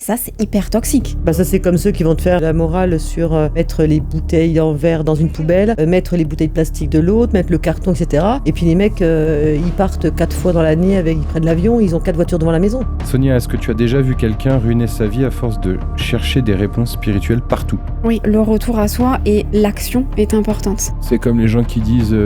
Ça, c'est hyper toxique. Ça, c'est comme ceux qui vont te faire la morale sur mettre les bouteilles en verre dans une poubelle, mettre les bouteilles de plastique de l'autre, mettre le carton, etc. Et puis les mecs, ils partent 4 fois dans l'année, ils prennent l'avion, ils ont 4 voitures devant la maison. Sonia, est-ce que tu as déjà vu quelqu'un ruiner sa vie à force de chercher des réponses spirituelles partout ? Oui, le retour à soi et l'action est importante. C'est comme les gens qui disent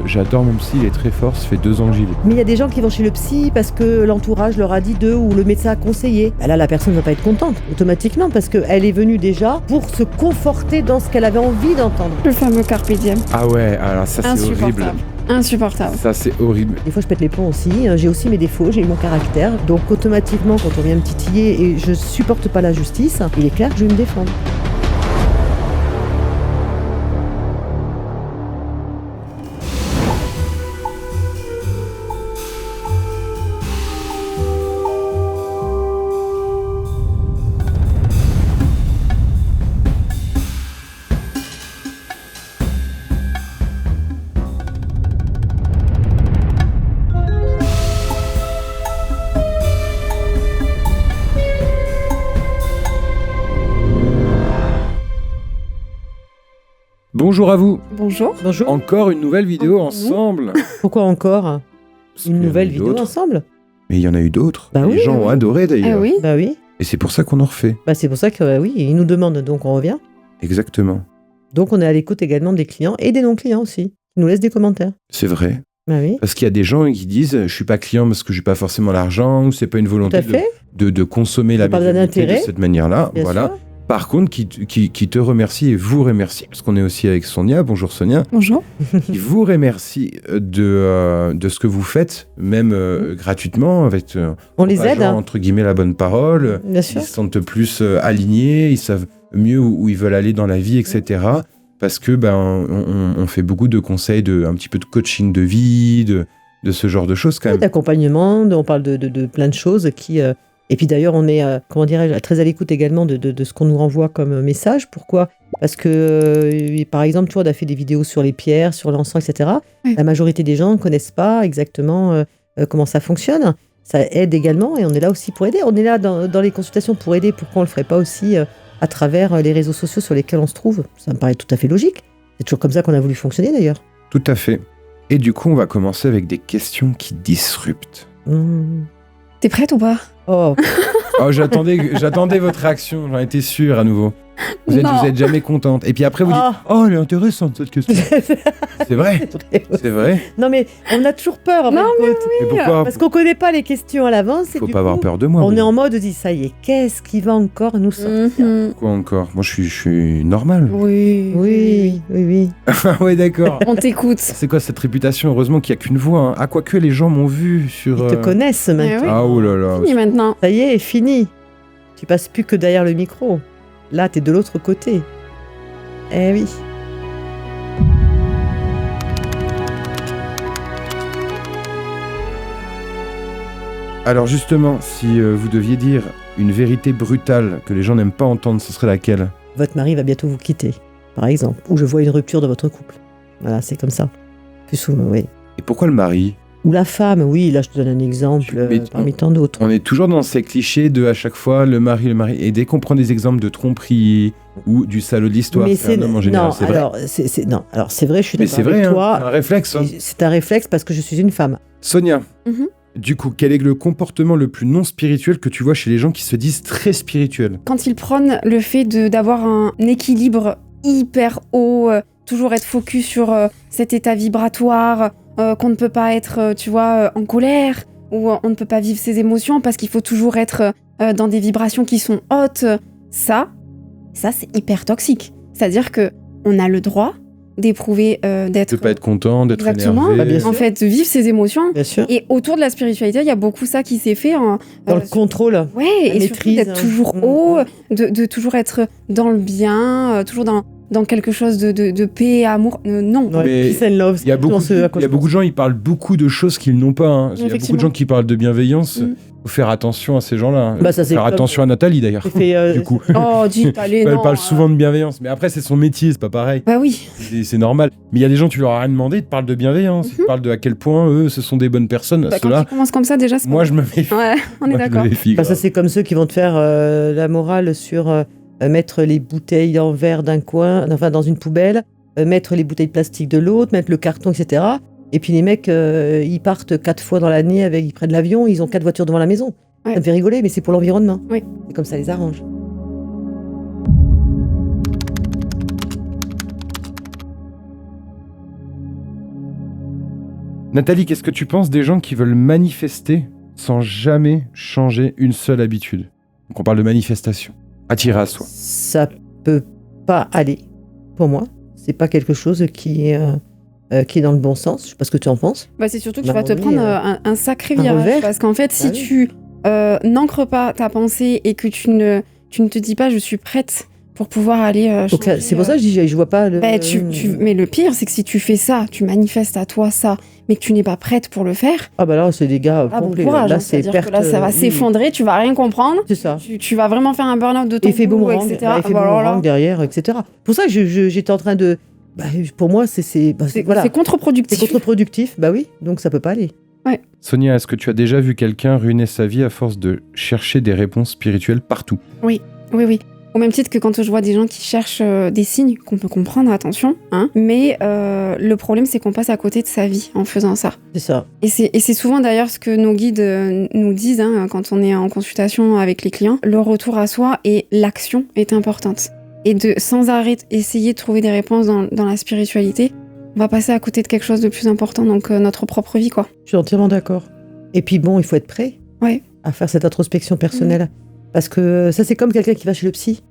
j'adore mon psy, il est très fort, ça fait 2 ans que j'y vais. Mais il y a des gens qui vont chez le psy parce que l'entourage leur a dit d'eux ou le médecin a conseillé. Là, la personne ne va pas être contente, automatiquement, parce qu'elle est venue déjà pour se conforter dans ce qu'elle avait envie d'entendre. Le fameux carpe diem. Ah ouais, alors ça c'est horrible. Insupportable. Ça c'est horrible. Des fois, je pète les plombs aussi. J'ai aussi mes défauts, j'ai eu mon caractère. Donc, automatiquement, quand on vient me titiller et je supporte pas l'injustice, il est clair que je vais me défendre. Bonjour à vous. Bonjour. Bonjour. Encore une nouvelle vidéo ensemble. Pourquoi encore une nouvelle vidéo ensemble? Mais il y en a eu d'autres. Bah Les oui, gens ont adoré d'ailleurs. Ah oui. Bah oui. Et c'est pour ça qu'on en refait. C'est pour ça que oui, ils nous demandent, donc on revient. Exactement. Donc on est à l'écoute également des clients et des non-clients aussi. Ils nous laissent des commentaires. C'est vrai. Bah oui. Parce qu'il y a des gens qui disent je suis pas client parce que j'ai pas forcément l'argent ou c'est pas une Tout volonté à fait. de consommer la Pas médiumnité de d'intérêt. cette manière-là. Bien Voilà. sûr. Par contre, qui te remercie et vous remercie, parce qu'on est aussi avec Sonia, bonjour Sonia, Bonjour. qui vous remercie de ce que vous faites, même gratuitement, avec On les propageant, aide, hein. entre guillemets, la bonne parole. Bien sûr. Ils se sentent plus alignés, ils savent mieux où ils veulent aller dans la vie, etc. Parce que on fait beaucoup de conseils, un petit peu de coaching de vie, de ce genre de choses quand même. D'accompagnement, on parle de plein de choses qui... Et puis d'ailleurs, on est, très à l'écoute également de ce qu'on nous renvoie comme message. Pourquoi ? Parce que, par exemple, on a fait des vidéos sur les pierres, sur l'encens, etc. Oui. La majorité des gens ne connaissent pas exactement comment ça fonctionne. Ça aide également et on est là aussi pour aider. On est là dans les consultations pour aider. Pourquoi on ne le ferait pas aussi à travers les réseaux sociaux sur lesquels on se trouve ? Ça me paraît tout à fait logique. C'est toujours comme ça qu'on a voulu fonctionner d'ailleurs. Tout à fait. Et du coup, on va commencer avec des questions qui disruptent. T'es prête ou pas? Oh, Oh, j'attendais votre réaction, j'en étais sûr à nouveau. Vous êtes jamais contente. Et puis après, vous dites oh, elle est intéressante cette question. C'est vrai, c'est vrai. Non mais on a toujours peur. En Non, fin de compte. Mais pourquoi Parce qu'on connaît pas les questions à l'avance. Faut pas avoir peur de moi. On oui. est en mode dit ça y est, qu'est-ce qui va encore nous sortir? Quoi encore? Moi, je suis normal. Oui. Oui. Ah ouais, d'accord. On t'écoute. C'est quoi cette réputation? Heureusement qu'il n'y a qu'une voix. Hein. Ah, quoique les gens m'ont vu sur... Ils te connaissent maintenant. oui. Ah, oh là là. Fini maintenant. Ça y est, fini. Tu passes plus que derrière le micro. Là, t'es de l'autre côté. Eh oui. Alors justement, si vous deviez dire une vérité brutale que les gens n'aiment pas entendre, ce serait laquelle? Votre mari va bientôt vous quitter, par exemple. Ou je vois une rupture dans votre couple. Voilà, c'est comme ça. Plus souvent, oui. Et pourquoi le mari? Ou la femme, oui, là je te donne un exemple Mais parmi tant d'autres. On est toujours dans ces clichés de à chaque fois le mari. Et dès qu'on prend des exemples de tromperie ou du salaud de l'histoire, Mais c'est un homme en général, non, c'est vrai. alors c'est vrai, je suis Mais d'accord c'est vrai, avec hein, toi. c'est un réflexe. Hein. C'est un réflexe parce que je suis une femme. Sonia, Mhm. du coup, quel est le comportement le plus non spirituel que tu vois chez les gens qui se disent très spirituels? Quand ils prennent le fait d'avoir un équilibre hyper haut, toujours être focus sur cet état vibratoire, qu'on ne peut pas être, en colère, ou on ne peut pas vivre ses émotions parce qu'il faut toujours être dans des vibrations qui sont hautes. Ça c'est hyper toxique. C'est-à-dire que on a le droit d'éprouver, d'être... De pas être content, d'être Exactement. énervé. Bah, bien sûr. En fait, vivre ses émotions. Bien sûr. Et autour de la spiritualité, il y a beaucoup ça qui s'est fait en... Dans le contrôle. Ouais, la et surtout maîtrise, d'être hein. toujours haut, de toujours être dans le bien, toujours dans quelque chose de paix et amour. Non. Ouais, Mais peace and love. Il y a beaucoup, c'est ce à quoi il y a je beaucoup de gens, ils parlent beaucoup de choses qu'ils n'ont pas. Hein. Il y a beaucoup de Effectivement. gens qui parlent de bienveillance. Faut faire attention à ces gens-là. Hein. Bah, ça, c'est faire comme- attention à Nathalie d'ailleurs. Du coup. Oh, dis, allez, Elle non. parle souvent de bienveillance, mais après c'est son métier, c'est pas pareil. Bah oui. C'est normal. Mais il y a des gens, tu leur as rien demandé, ils te parlent de bienveillance, ils te parlent de à quel point eux, ce sont des bonnes personnes. Bah, quand Ceux-là, tu commences comme ça, déjà, c'est moi pas- je me méfie. Ouais, on est Moi, je me d'accord. méfie, Bah, ça, grave. c'est comme ceux qui vont te faire la morale sur mettre les bouteilles en verre d'un coin, enfin dans une poubelle, mettre les bouteilles de plastique de l'autre, mettre le carton, etc. Et puis les mecs, ils partent 4 fois dans l'année, ils prennent l'avion, ils ont 4 voitures devant la maison. Ouais. Ça me fait rigoler, mais c'est pour l'environnement. Oui. C'est comme ça les arrange. Nathalie, qu'est-ce que tu penses des gens qui veulent manifester sans jamais changer une seule habitude? Donc on parle de manifestation. Attirer à soi. Ça peut pas aller, pour moi. C'est pas quelque chose qui est dans le bon sens. Je sais pas ce que tu en penses. Bah, c'est surtout que Bah, tu vas te oui, prendre un sacré un virage. revers. Parce qu'en fait, si Bah oui. tu n'ancres pas ta pensée et que tu ne te dis pas je suis prête pour pouvoir aller Donc changer, c'est pour ça que je dis, je vois pas le. bah, mais le pire, c'est que si tu fais ça, tu manifestes à toi ça, mais que tu n'es pas prête pour le faire, Ah bah là, c'est des gars ah, bon complets. courage. Là, Hein, c'est c'est-à-dire perte. que là, ça va oui. s'effondrer, tu vas rien comprendre, C'est ça. tu vas vraiment faire un burn-out de ton Effet boulot, boomerang, etc. bah, effet Bah, alors là, boomerang derrière, etc. Pour ça que j'étais en train de. Bah, pour moi, c'est voilà. c'est contre-productif. C'est contre-productif, bah oui, donc ça peut pas aller. Sonia, est-ce que tu as déjà vu quelqu'un ruiner sa vie à force de chercher des réponses spirituelles partout? Oui, oui. Au même titre que quand je vois des gens qui cherchent des signes qu'on peut comprendre, attention, hein, mais le problème c'est qu'on passe à côté de sa vie en faisant ça. C'est ça. Et c'est souvent d'ailleurs ce que nos guides nous disent hein, quand on est en consultation avec les clients. Le retour à soi et l'action est importante. Et de sans arrêt essayer de trouver des réponses dans la spiritualité, on va passer à côté de quelque chose de plus important, donc notre propre vie, quoi. Je suis entièrement d'accord. Et puis bon, il faut être prêt Ouais. à faire cette introspection personnelle. Parce que ça, c'est comme quelqu'un qui va chez le psy,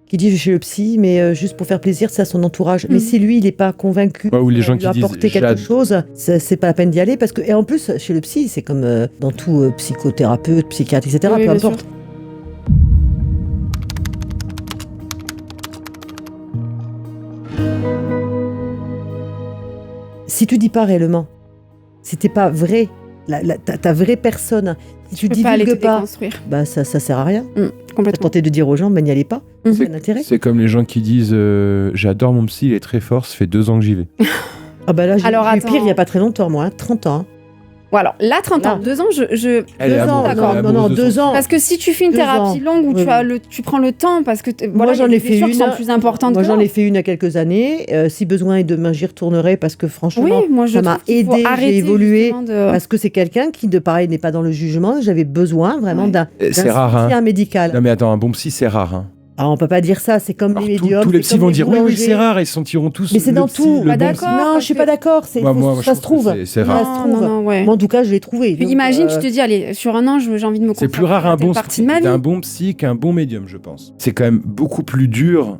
qui dit je vais chez le psy, mais juste pour faire plaisir, c'est à son entourage. Mais si lui, il n'est pas convaincu Ouais, ou les gens lui qui disent apporter quelque chose, c'est pas la peine d'y aller. Parce que, et en plus, chez le psy, c'est comme dans tout psychothérapeute, psychiatre, etc. Oui, peu bien importe. sûr. Si tu dis pas réellement, si t'es pas vrai, ta vraie personne, si tu Tu peux pas aller te divulgues pas, déconstruire. bah ça sert à rien. T'as Complètement. tenté de dire aux gens, ben n'y allez pas. Mhm. C'est un intérêt. C'est comme les gens qui disent j'adore mon psy, il est très fort, ça fait 2 ans que j'y vais. Ah bah là, j'ai Alors, eu attends. pire il y a pas très longtemps, moi, 30 ans. Bon, alors là, 30 ans, Là. 2 ans, je... Elle est 2 ans, amoureuse, d'accord. elle est non, amoureuse de 2 son- ans. Parce que si tu fais une 2 thérapie ans. longue où Oui, tu prends le temps, parce que Moi, voilà, j'en il y a ai des fait blessures une. qui sont plus importantes Moi, que j'en ai l'autre. fait une il y a quelques années. Si besoin est demain, j'y retournerai parce que franchement, Oui, moi je ça m'a trouve qu'il faut aidé, arrêter j'ai évolué. justement de... Parce que c'est quelqu'un qui, de pareil, n'est pas dans le jugement. J'avais besoin vraiment Ouais. d'un C'est rare, hein. soutien médical. Non mais attends, un bon psy c'est rare. Hein. Ah, on peut pas dire ça. C'est comme Alors, les médiums. tous les c'est psys comme vont les dire oui, boulangers. c'est rare, ils se sentiront tous. Mais c'est le dans psy, tout. le Bah, bon d'accord. psy. Non, je suis pas d'accord. Moi, Ça se trouve. c'est Ça rare. se trouve. Non, ouais. Moi, en tout cas, je l'ai trouvé. Puis Donc, imagine, tu te dis, allez, sur un an, j'ai envie de me C'est plus consacrer rare à un telle bon, partie de ma vie. d'un bon psy qu'un bon médium, je pense. C'est quand même beaucoup plus dur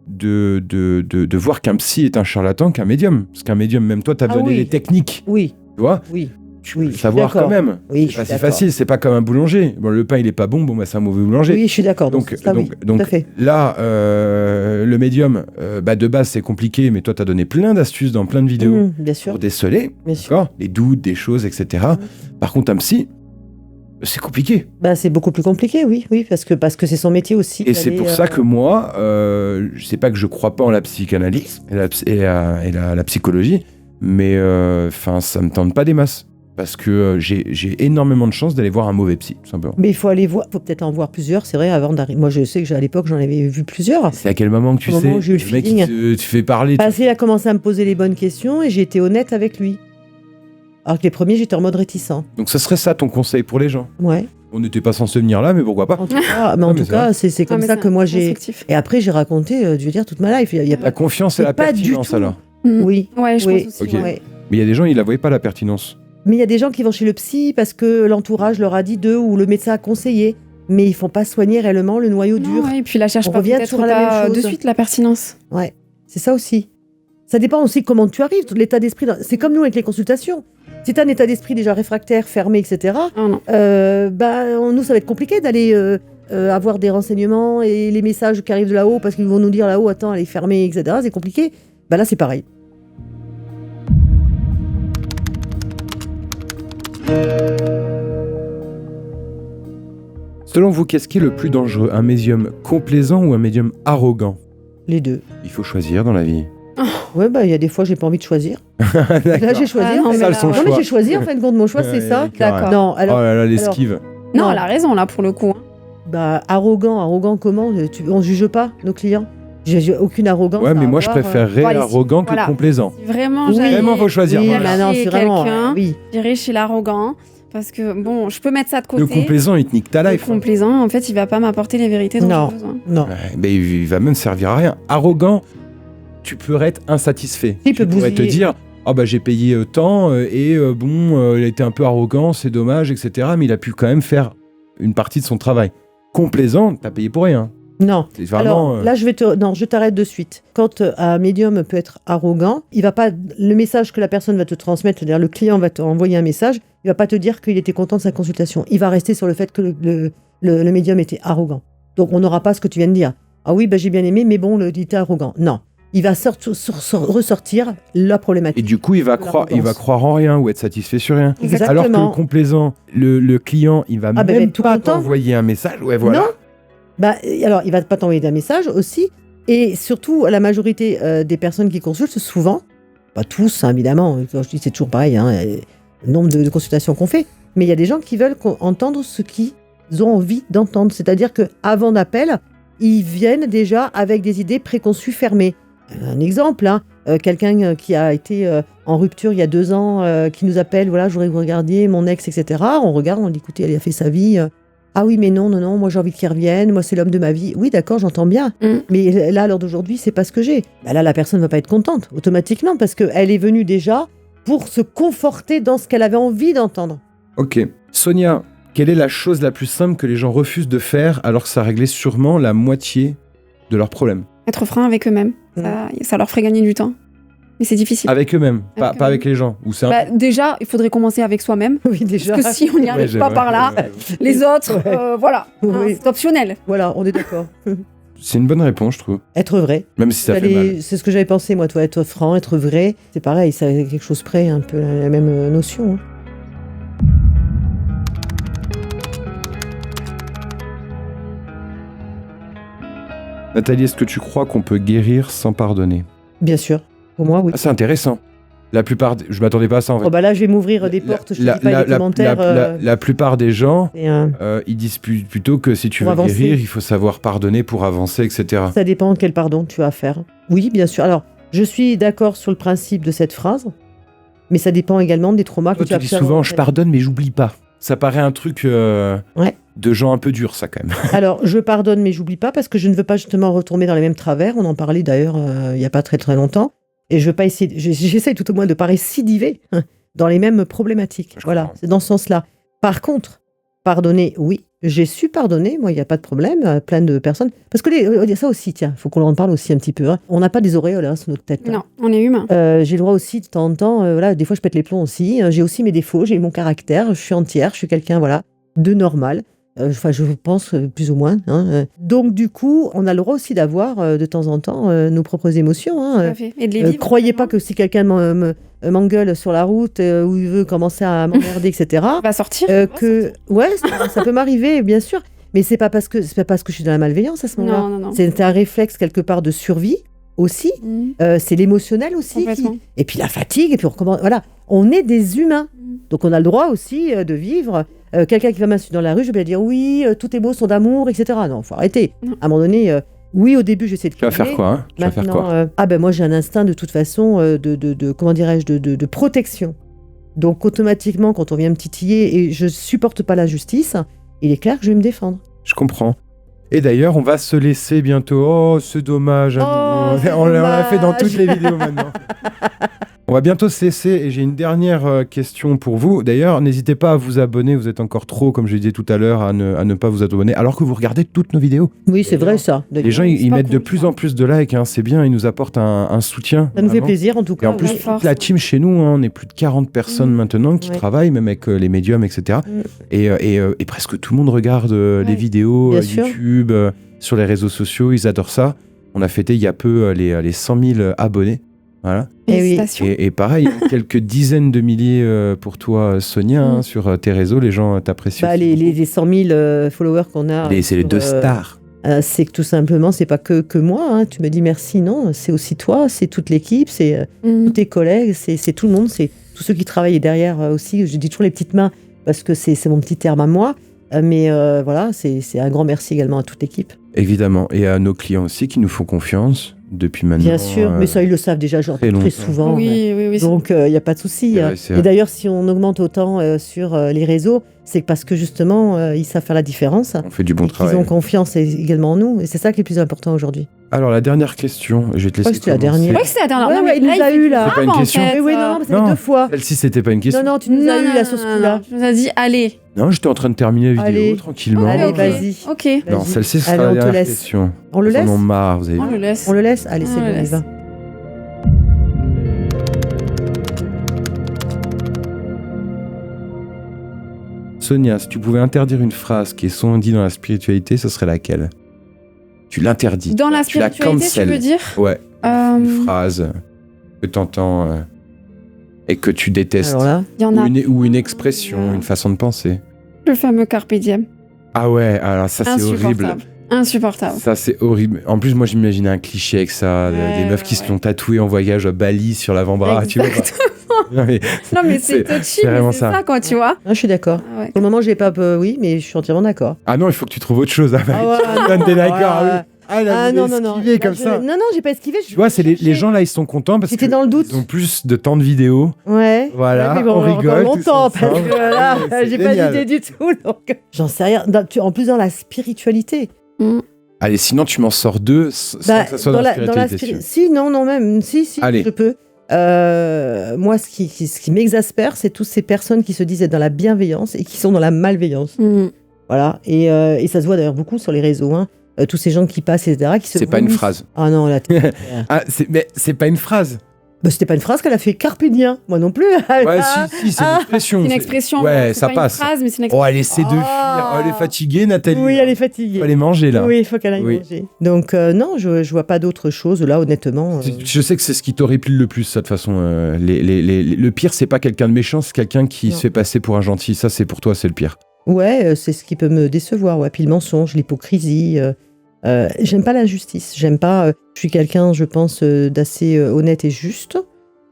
de voir qu'un psy est un charlatan qu'un médium. Parce qu'un médium, même toi, t'as Ah donné oui. les techniques. Oui, Tu vois oui. Tu Oui, peux je suis savoir d'accord. quand même. Oui, je C'est suis pas si d'accord. facile, c'est pas comme un boulanger. Bon, le pain, il est pas bon, bah, c'est un mauvais boulanger. Oui, je suis d'accord. Donc, ça, oui, tout à fait. là, le médium, de base, c'est compliqué, mais toi, t'as donné plein d'astuces dans plein de vidéos Bien sûr, pour déceler, bien sûr. d'accord, les doutes, des choses, etc. Par contre, un psy, c'est compliqué. Bah, c'est beaucoup plus compliqué, oui, parce que c'est son métier aussi. Et c'est d'aller, pour ça que moi, je sais pas que je crois pas en la psychanalyse et la psychologie, mais ça me tente pas des masses. Parce que j'ai énormément de chance d'aller voir un mauvais psy, tout simplement. Mais il faut aller voir, faut peut-être en voir plusieurs, c'est vrai, avant d'arriver. Moi, je sais que à l'époque, j'en avais vu plusieurs. C'est à quel moment que tu Au moment sais où j'ai eu le mec, feeling. tu fais parler. Parce qu'il a commencé à me poser les bonnes questions et j'ai été honnête avec lui. Alors que les premiers, j'étais en mode réticent. Donc ça serait ça ton conseil pour les gens. Ouais. On n'était pas censé venir là, mais pourquoi pas. En tout cas, mais c'est vrai. c'est Ah, comme mais ça c'est que moi j'ai. instructif. Et après, j'ai raconté, je veux dire, toute ma life. Il y a La confiance et Mais la pas du pertinence tout. alors. Mm. Oui. Ouais, je Oui. pense aussi. Ok. ouais. Ouais. Mais il y a des gens, ils la voyaient pas la pertinence. Mais il y a des gens qui vont chez le psy parce que l'entourage leur a dit d'eux ou le médecin a conseillé. Mais ils font pas soigner réellement le noyau dur. Non, ouais, et puis la cherche On pas revient peut-être toujours à la même pas chose. de suite, la pertinence. Ouais, c'est ça aussi. Ça dépend aussi comment tu arrives, l'état d'esprit. C'est comme nous avec les consultations. Si tu as un état d'esprit déjà réfractaire, fermé, etc., Ah non. nous, ça va être compliqué d'aller avoir des renseignements et les messages qui arrivent de là-haut parce qu'ils vont nous dire là-haut, attends, elle est fermée, etc. C'est compliqué. Bah là, c'est pareil. Selon vous, qu'est-ce qui est le plus dangereux? Un médium complaisant ou un médium arrogant? Les deux. Il faut choisir dans la vie. Ouais, bah, il y a des fois, j'ai pas envie de choisir. Là, j'ai choisi. Ah, non, mais ça, là- son Non, mais choix. j'ai choisi, en fin de compte, mon choix, c'est ça. Ouais, carrément. D'accord. Non, alors, Oh là là, l'esquive. Non, elle a raison là pour le coup. bah, arrogant comment on juge pas nos clients. J'ai aucune arrogance. Ouais, à mais moi, je avoir, préférerais Bon, allez, arrogant que voilà. complaisant. Si vraiment Oui, j'allais Vraiment, faut choisir. Oui, Voilà. bah non, c'est vraiment. quelqu'un, Oui. j'irais chez l'arrogant parce que bon, je peux mettre ça de côté. Le complaisant, il te nique ta Le life. complaisant, en fait, il va pas m'apporter les vérités dont Non. j'ai besoin. Non. Ouais, mais il va même servir à rien. Arrogant, tu pourrais être insatisfait. Il Tu peut pourrais te bousiller. dire, ah bah j'ai payé tant et bon, il a été un peu arrogant, c'est dommage, etc. Mais il a pu quand même faire une partie de son travail. Complaisant, t'as payé pour rien. Non. C'est vraiment. Alors là, je t'arrête de suite. Quand un médium peut être arrogant, il va pas le message que la personne va te transmettre, c'est-à-dire le client va te envoyer un message, il va pas te dire qu'il était content de sa consultation. Il va rester sur le fait que le médium était arrogant. Donc on n'aura pas ce que tu viens de dire. Ah oui, bah, j'ai bien aimé, mais bon, il était arrogant. Non. Il va ressortir la problématique. Et du coup, il va L'arrogance. croire en rien ou être satisfait sur rien. Exactement. Alors que le complaisant, le client, il va bah, il va même être tout pas content. t'envoyer un message. Ouais, voilà. Non. Bah, alors, il va pas t'envoyer un message aussi. Et surtout, la majorité des personnes qui consultent, souvent, pas tous, hein, évidemment, quand je dis c'est toujours pareil, hein, le nombre de consultations qu'on fait, mais il y a des gens qui veulent entendre ce qu'ils ont envie d'entendre. C'est-à-dire qu'avant d'appel, ils viennent déjà avec des idées préconçues fermées. Un exemple, hein, quelqu'un qui a été en rupture il y a 2 ans, qui nous appelle, voilà, je voudrais que vous regardiez mon ex, etc. On regarde, on dit, écoutez, elle a fait sa vie. Ah oui, mais non, moi j'ai envie qu'il revienne, moi c'est l'homme de ma vie. Oui, d'accord, j'entends bien. Mais là, à l'heure d'aujourd'hui, c'est pas ce que j'ai. Bah là, la personne va pas être contente, automatiquement, parce qu'elle est venue déjà pour se conforter dans ce qu'elle avait envie d'entendre. Ok. Sonia, quelle est la chose la plus simple que les gens refusent de faire alors que ça réglait sûrement la moitié de leurs problèmes? Être franc avec eux-mêmes, ça leur ferait gagner du temps. Mais c'est difficile. Avec eux-mêmes, pas eux-mêmes. avec les gens. Ou c'est un... Bah, déjà, il faudrait commencer avec soi-même. Oui, déjà. Parce que si on n'y arrive Ouais, pas ouais, par là, ouais. les autres, voilà, Oui. hein, c'est optionnel. Voilà, on est d'accord. C'est une bonne réponse, je trouve. Être vrai. Même si ça fait mal. C'est ce que j'avais pensé, moi, toi, être franc, être vrai. C'est pareil, c'est quelque chose près, un peu la même notion. Hein. Nathalie, est-ce que tu crois qu'on peut guérir sans pardonner? Bien sûr. Pour moi, oui. Ah, c'est intéressant. La plupart... Je m'attendais pas à ça, en fait. Oh bah là, je vais m'ouvrir des portes, je ne dis pas les commentaires. La plupart des gens, Et, ils disent plutôt que si tu Pour veux avancer. guérir, il faut savoir pardonner pour avancer, etc. ça dépend de quel pardon tu vas faire. Oui, bien sûr. Alors, je suis d'accord sur le principe de cette phrase, mais ça dépend également des traumas que Toi, tu tu as dis pu avoir, souvent, en je fait. pardonne, mais j'oublie pas. Ça paraît un truc Ouais. de gens un peu durs, ça, quand même. Alors, je pardonne, mais j'oublie pas parce que je ne veux pas justement retomber dans les mêmes travers. On en parlait d'ailleurs il n'y a pas très très longtemps. Et je veux pas essayer. J'essaye tout au moins de pas récidiver dans les mêmes problématiques. Je Voilà, comprends. c'est dans ce sens-là. Par contre, pardonner, oui, j'ai su pardonner. Moi, il n'y a pas de problème. Plein de personnes. Parce que ça aussi, tiens, il faut qu'on en parle aussi un petit peu. Hein. On n'a pas des auréoles sur notre tête. hein. Non, on est humain. J'ai le droit aussi de temps en temps, voilà, des fois je pète les plombs aussi. J'ai aussi mes défauts, j'ai mon caractère, je suis entière, je suis quelqu'un, voilà, de normal. Enfin, je pense plus ou moins. Hein. Donc du coup, on a le droit aussi d'avoir de temps en temps nos propres émotions. Tout Hein. à fait. Et de les vivre. Croyez pas que si quelqu'un m'engueule sur la route ou il veut commencer à m'emmerder, etc. va sortir. Ouais, ça peut m'arriver, bien sûr. Mais c'est pas parce que je suis dans la malveillance à ce moment-là. Non. C'est un réflexe quelque part de survie aussi. C'est l'émotionnel aussi. Complètement. Et puis la fatigue, et puis on recommence. Voilà, on est des humains. Donc on a le droit aussi de vivre. Quelqu'un qui va m'insulter dans la rue, je vais lui dire oui, tous tes mots sont d'amour, etc. Non, faut arrêter. Non. À un moment donné, oui, au début, j'essaie de Tu vas calmer. faire quoi, hein? Tu vas faire quoi? Maintenant, moi j'ai un instinct de toute façon comment dirais-je, de protection. Donc automatiquement, quand on vient me titiller et je supporte pas la justice, il est clair que je vais me défendre. Je comprends. Et d'ailleurs, on va se laisser bientôt. Oh, c'est dommage. Oh, c'est on l'a fait dans dommage. toutes les vidéos maintenant. On va bientôt se laisser et j'ai une dernière question pour vous. D'ailleurs, n'hésitez pas à vous abonner. Vous êtes encore trop, comme je disais tout à l'heure, à ne pas vous abonner. Alors que vous regardez toutes nos vidéos. Oui, c'est vrai ça. Les gens, ils pas mettent de cool, plus ça. en plus de likes. Hein. C'est bien, ils nous apportent un soutien. Ça nous fait vraiment. plaisir en tout Et cas. en plus, ouais. toute Force. la team chez nous, hein, on est plus de 40 personnes maintenant qui Ouais. travaillent, même avec les médiums, etc. Et presque tout le monde regarde les vidéos Bien sûr. YouTube, sur les réseaux sociaux, ils adorent ça. On a fêté il y a peu les 100 000 abonnés. Voilà. Eh oui. Félicitations. Et pareil, quelques dizaines de milliers pour toi, Sonia, hein, sur tes réseaux, les gens t'apprécient. Bah, aussi. les 100 000 followers qu'on a. C'est les sur, deux stars. c'est que tout simplement, c'est pas que moi. Hein. Tu me dis merci, non. C'est aussi toi, c'est toute l'équipe, c'est tous tes collègues, c'est tout le monde, c'est tous ceux qui travaillent derrière aussi. Je dis toujours les petites mains parce que c'est mon petit terme à moi. Mais voilà, c'est un grand merci également à toute l'équipe. Évidemment. Et à nos clients aussi qui nous font confiance depuis maintenant. Bien sûr, mais ça, ils le savent déjà, genre, très très longtemps. souvent. Oui. Donc, il n'y a pas de souci. C'est vrai, c'est Et vrai. d'ailleurs, si on augmente autant sur les réseaux, c'est parce que justement, ils savent faire la différence. On fait du bon Ils travail. ont confiance également en nous. Et c'est ça qui est le plus important aujourd'hui. Alors, la dernière question, je vais te laisser. Ouais, c'était la commencer. C'est dernière. vrai que c'est la dernière. Ouais, Non, ouais, mais il nous là, a fait eu, du là. C'est pas une grave, en question. fait. Mais oui, non, mais ça Non. fait 2 fois. Celle-ci, c'était pas une question. Non, tu nous as eu là sur ce coup-là. Je nous ai dit, allez. Non, j'étais en train de terminer la vidéo Allez. tranquillement. Allez, ok. vas-y. Ok. Non, Vas-y. celle-ci, ce Allez, sera la on te dernière laisse. question. On le Ils en laisse ont marre, vous avez On vu. le laisse. On le laisse Allez, On c'est le bon, on y laisse. va. Sonia, si tu pouvais interdire une phrase qui est souvent dite dans la spiritualité, ce serait laquelle? Tu l'interdis. Dans la Tu la spiritualité, tu cancelles. veux dire Ouais, Euh, une phrase que t'entends et que tu détestes. Alors là, Il y en a Ou une expression, une façon de penser. le fameux carpe diem. Ah ouais, alors ça c'est horrible. Insupportable. Insupportable. Ça c'est horrible. En plus, moi j'imaginais un cliché avec ça, Ouais, des meufs qui se ouais. l'ont tatoué en voyage à Bali sur l'avant-bras, tu vois. Exactement. Non, mais Non, mais c'est touchy, c'est mais vraiment c'est ça. ça, quoi, tu vois. je suis d'accord. Ah ouais. Pour le moment, je l'ai pas. Oui, mais je suis entièrement d'accord. Ah non, il faut que tu trouves autre chose. Ah, bah, Ah ouais, t'es d'accord, ah oui. ouais. Ah, là, Ah vous non, l'avez non, non. esquivé comme Là, ça. Non, j'ai pas esquivé. Tu vois, c'est les gens là, ils sont contents parce J'étais que dans le doute. ils ont plus de temps de vidéo. Ouais. Voilà, Ouais, mais bon, on encore rigole. tous longtemps parce ensemble. que là, C'est j'ai pas génial. d'idée du tout. Donc, j'en sais rien. En plus, dans la spiritualité. Allez, sinon tu m'en sors deux sans Bah, que ça soit dans la spiritualité. si tu veux. Si, non, même. Si, Allez. je peux. Moi, ce qui m'exaspère, c'est toutes ces personnes qui se disent être dans la bienveillance et qui sont dans la malveillance. Mm. Voilà. Et ça se voit d'ailleurs beaucoup sur les réseaux. Hein. Tous ces gens qui passent, etc. Qui se C'est pas une vomissent. phrase. Ah non, là. Ah, mais c'est pas une phrase. Bah, c'était pas une phrase qu'elle a fait carpe diem. Moi non plus. Ouais, si, c'est une expression. C'est une expression. Ouais, c'est ça pas passe. Une phrase, mais c'est une Oh, expression. elle essaie de fuir. Ah. Oh, elle est fatiguée, Nathalie. Oui, elle est fatiguée. Faut aller manger là. Oui, il faut qu'elle aille Oui. manger. Donc, non, je vois pas d'autre chose, là, honnêtement. Je sais que c'est ce qui t'horripile le plus, ça, de toute façon. Le pire, c'est pas quelqu'un de méchant, c'est quelqu'un qui Non. se fait passer pour un gentil. Ça, c'est pour toi, c'est le pire. Ouais, c'est ce qui peut me décevoir. Ouais. Puis le mensonge, l'hypocrisie. J'aime pas l'injustice. J'aime pas. Je suis quelqu'un, je pense, d'assez honnête et juste.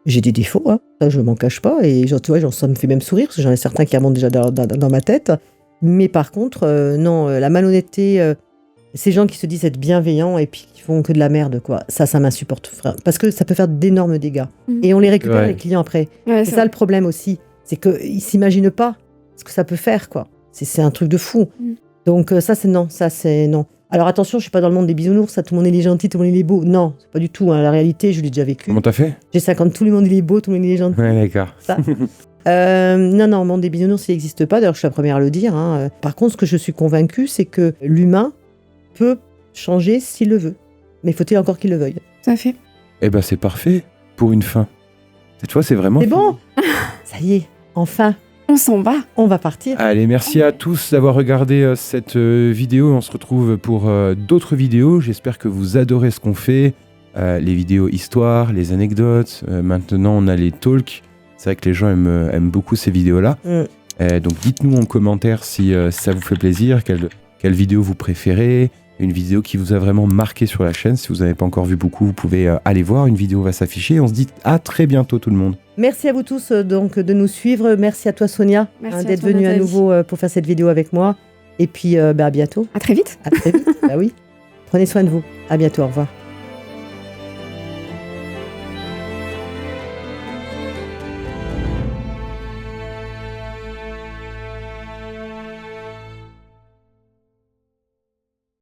J'ai des défauts, hein. Ça, je m'en cache pas. Et genre, tu vois, ça me fait même sourire, parce que j'en ai certains qui remontent déjà dans ma tête. Mais par contre, non, la malhonnêteté, ces gens qui se disent être bienveillants et puis qui font que de la merde, quoi. Ça m'insupporte. Parce que ça peut faire d'énormes dégâts. Et on les récupère, Ouais. les clients, après. Ouais, C'est ça le problème aussi. C'est qu'ils s'imaginent pas ce que ça peut faire, quoi. C'est un truc de fou. Mm. Donc ça, c'est non. Alors attention, je suis pas dans le monde des bisounours, ça, tout le monde il est gentil, tout le monde il est beau. Non, c'est pas du tout. Hein. La réalité, je l'ai déjà vécu. Comment t'as fait? J'ai 50, tout le monde il est beau, tout le monde il est gentil. Ouais, d'accord. Ça. Non, le monde des bisounours, il n'existe pas. D'ailleurs, je suis la première à le dire. Hein. Par contre, ce que je suis convaincue, c'est que l'humain peut changer s'il le veut. Mais faut-il encore qu'il le veuille? Tout à fait. Eh ben, c'est parfait pour une fin. Cette fois, c'est vraiment. C'est fini. bon. Ça y est, enfin, On s'en va. on va partir. Allez, merci à tous d'avoir regardé cette vidéo. On se retrouve pour d'autres vidéos. J'espère que vous adorez ce qu'on fait. Les vidéos histoire, les anecdotes. Maintenant, on a les talks. C'est vrai que les gens aiment beaucoup ces vidéos-là. Donc, dites-nous en commentaire si ça vous fait plaisir, quelle vidéo vous préférez. Une vidéo qui vous a vraiment marqué sur la chaîne. Si vous n'avez pas encore vu beaucoup, vous pouvez aller voir. Une vidéo va s'afficher. On se dit à très bientôt tout le monde. Merci à vous tous donc de nous suivre. Merci à toi Sonia Merci à d'être toi, venue à Nathalie. nouveau pour faire cette vidéo avec moi. Et puis à bientôt. À très vite. À très vite. Bah oui. Prenez soin de vous. À bientôt. Au revoir.